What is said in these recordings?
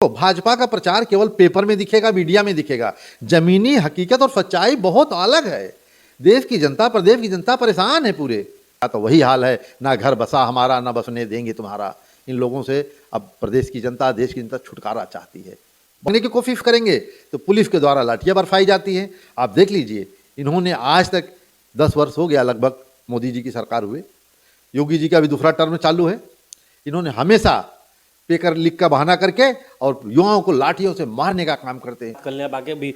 तो भाजपा का प्रचार केवल पेपर में दिखेगा, मीडिया में दिखेगा। जमीनी हकीकत और सच्चाई बहुत अलग है। देश की जनता, प्रदेश की जनता परेशान है पूरे। तो वही हाल है, ना घर बसा हमारा, ना बसने देंगे तुम्हारा। इन लोगों से अब प्रदेश की जनता, देश की जनता छुटकारा चाहती है। बनने की कोशिश करेंगे तो पुलिस के द्वारा लाठियां बरसाई जाती हैं। आप देख लीजिए, इन्होंने आज तक 10 वर्ष हो गया लगभग मोदी जी की सरकार हुए, योगी जी का भी दूसरा टर्म चालू है। इन्होंने हमेशा पेपर लीक का बहाना करके और युवाओं को लाठियों से मारने का काम करते हैं। कल बाकी भी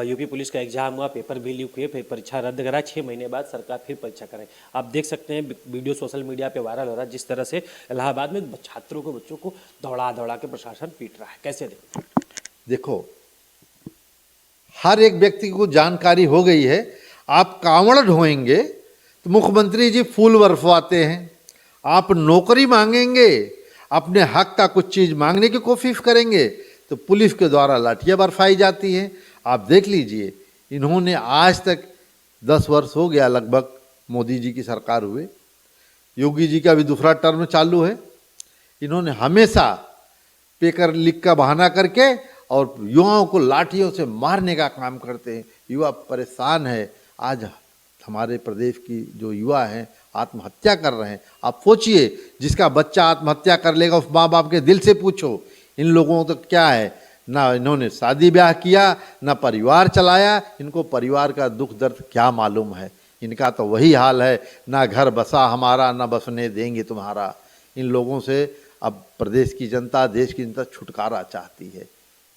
यूपी पुलिस का एग्जाम हुआ, पेपर भी लीक हुए, फिर परीक्षा रद्द करा, 6 महीने बाद सरकार फिर परीक्षा कराई। आप देख सकते हैं वीडियो सोशल मीडिया पे वायरल हो रहा है, जिस तरह से इलाहाबाद में छात्रों को, बच्चों को दौड़ा दौड़ा के प्रशासन पीट रहा है। कैसे देखो, हर एक व्यक्ति को जानकारी हो गई है। आप कांवड़ ढोएंगे तो मुख्यमंत्री जी फूल बरसवाते हैं। आप नौकरी मांगेंगे, अपने हक का कुछ चीज़ मांगने की कोशिश करेंगे तो पुलिस के द्वारा लाठियां बरसाई जाती हैं। आप देख लीजिए, इन्होंने आज तक 10 वर्ष हो गया लगभग मोदी जी की सरकार हुए, योगी जी का भी दूसरा टर्म चालू है। इन्होंने हमेशा पेपर लीक का बहाना करके और युवाओं को लाठियों से मारने का काम करते हैं। युवा परेशान है। आज हमारे प्रदेश की जो युवा हैं आत्महत्या कर रहे हैं। आप सोचिए, जिसका बच्चा आत्महत्या कर लेगा उस माँ बाप के दिल से पूछो। इन लोगों को तो क्या है, ना इन्होंने शादी ब्याह किया, ना परिवार चलाया। इनको परिवार का दुख दर्द क्या मालूम है। इनका तो वही हाल है, ना घर बसा हमारा, ना बसने देंगे तुम्हारा। इन लोगों से अब प्रदेश की जनता, देश की जनता छुटकारा चाहती है।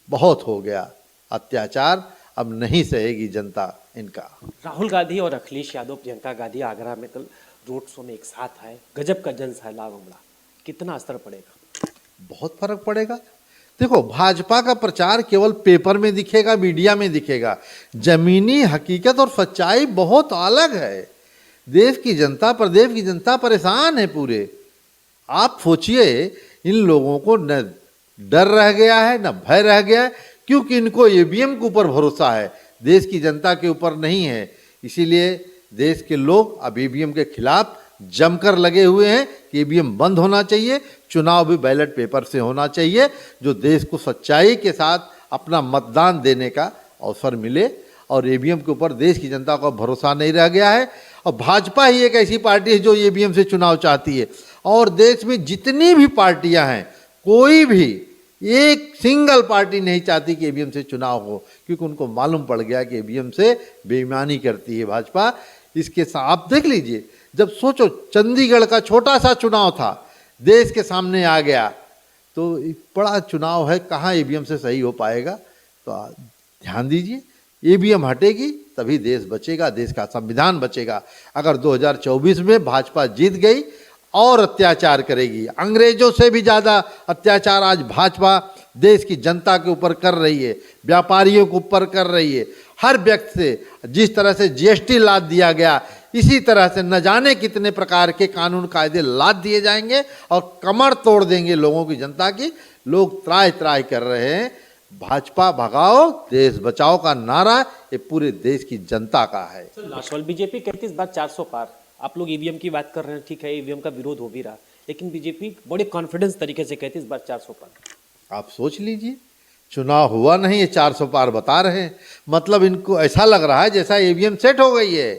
बहुत हो गया अत्याचार, अब नहीं सहेगी जनता इनका। राहुल गांधी और अखिलेश यादव, प्रियंका गांधी आगरा में कल रोड शो में एक साथ आए, गजब का जन सैलाब उमड़ा। कितना असर पड़ेगा? बहुत फर्क पड़ेगा। देखो, भाजपा का प्रचार केवल पेपर में दिखेगा, मीडिया में दिखेगा। जमीनी हकीकत और सच्चाई बहुत अलग है। देश की जनता, प्रदेश की जनता परेशान है पूरे। आप सोचिए, इन लोगों को न डर रह गया है, न भय रह गया है, क्योंकि इनको ईवीएम के ऊपर भरोसा है, देश की जनता के ऊपर नहीं है। इसीलिए देश के लोग अब ईवीएम के खिलाफ जमकर लगे हुए हैं कि ईवीएम बंद होना चाहिए, चुनाव भी बैलेट पेपर से होना चाहिए, जो देश को सच्चाई के साथ अपना मतदान देने का अवसर मिले। और ईवीएम के ऊपर देश की जनता को भरोसा नहीं रह गया है। और भाजपा ही एक ऐसी पार्टी है जो ईवीएम से चुनाव चाहती है। और देश में जितनी भी पार्टियां हैं, कोई भी एक सिंगल पार्टी नहीं चाहती कि ईवीएम से चुनाव हो, क्योंकि उनको मालूम पड़ गया कि ईवीएम से बेईमानी करती है भाजपा। इसके साथ आप देख लीजिए, जब सोचो चंडीगढ़ का छोटा सा चुनाव था, देश के सामने आ गया, तो बड़ा चुनाव है, कहाँ ईवीएम से सही हो पाएगा। तो ध्यान दीजिए, ईवीएम हटेगी तभी देश बचेगा, देश का संविधान बचेगा। अगर 2024 में भाजपा जीत गई और अत्याचार करेगी, अंग्रेजों से भी ज़्यादा अत्याचार आज भाजपा देश की जनता के ऊपर कर रही है, व्यापारियों के ऊपर कर रही है। हर व्यक्ति से जिस तरह से जीएसटी लाद दिया गया, इसी तरह से न जाने कितने प्रकार के कानून कायदे लाद दिए जाएंगे और कमर तोड़ देंगे लोगों की, जनता की। लोग त्राय त्राय कर रहे हैं। भाजपा भगाओ, देश बचाओ का नारा ये पूरे देश की जनता का है। लाशवाल बीजेपी कहती इस बार 400 पार। आप लोग ईवीएम की बात कर रहे हैं, ठीक है, ईवीएम का विरोध हो भी रहा, लेकिन बीजेपी बड़े कॉन्फिडेंस तरीके से कहती इस बार 400 पार। आप सोच लीजिए, चुनाव हुआ नहीं, ये 400 पार बता रहे हैं। मतलब इनको ऐसा लग रहा है जैसा ईवीएम सेट हो गई है।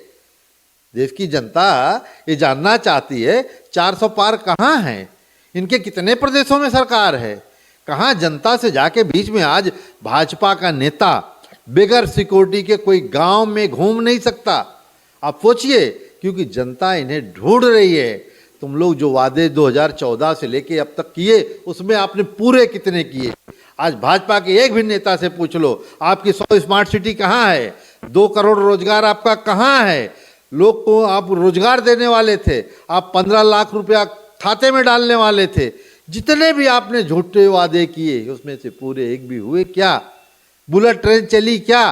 देश की जनता ये जानना चाहती है 400 पार कहाँ है, इनके कितने प्रदेशों में सरकार है, कहाँ जनता से जाके बीच में आज भाजपा का नेता बगैर सिक्योरिटी के कोई गांव में घूम नहीं सकता। आप सोचिए, क्योंकि जनता इन्हें ढूंढ रही है। तुम लोग जो वादे 2014 से लेके अब तक किए, उसमें आपने पूरे कितने किए? आज भाजपा के एक भी नेता से पूछ लो, आपकी 100 स्मार्ट सिटी कहाँ है? 2 करोड़ रोजगार आपका कहाँ है? लोग को आप रोजगार देने वाले थे, आप 15 लाख रुपया खाते में डालने वाले थे। जितने भी आपने झूठे वादे किए, उसमें से पूरे एक भी हुए क्या? बुलेट ट्रेन चली क्या?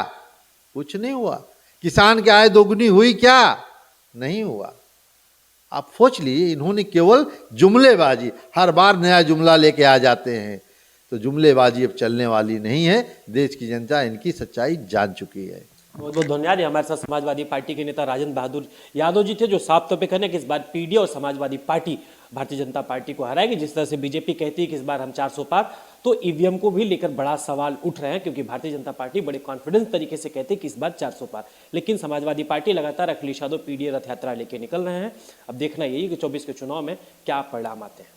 कुछ नहीं हुआ। किसान की आय दोगुनी हुई क्या? नहीं हुआ। आप सोच लीजिए, इन्होंने केवल जुमलेबाजी, हर बार नया जुमला लेके आ जाते हैं। तो जुमलेबाजी अब चलने वाली नहीं है। देश की जनता इनकी सच्चाई जान चुकी है। बहुत बहुत धन्यवाद। हमारे साथ समाजवादी पार्टी के नेता राजेंद्र बहादुर यादव जी थे, जो साफ तौर पे कहने कि इस बार पीडी और समाजवादी पार्टी भारतीय जनता पार्टी को हराएगी। जिस तरह से बीजेपी कहती है कि इस बार हम 400 पार, तो ईवीएम को भी लेकर बड़ा सवाल उठ रहे हैं, क्योंकि भारतीय जनता पार्टी बड़े कॉन्फिडेंस तरीके से कहते हैं कि इस बार 400 पार, लेकिन समाजवादी पार्टी लगातार अखिलेश यादव पीडीए रथ यात्रा लेके निकल रहे हैं। अब देखना यही कि 24 के चुनाव में क्या परिणाम आते हैं।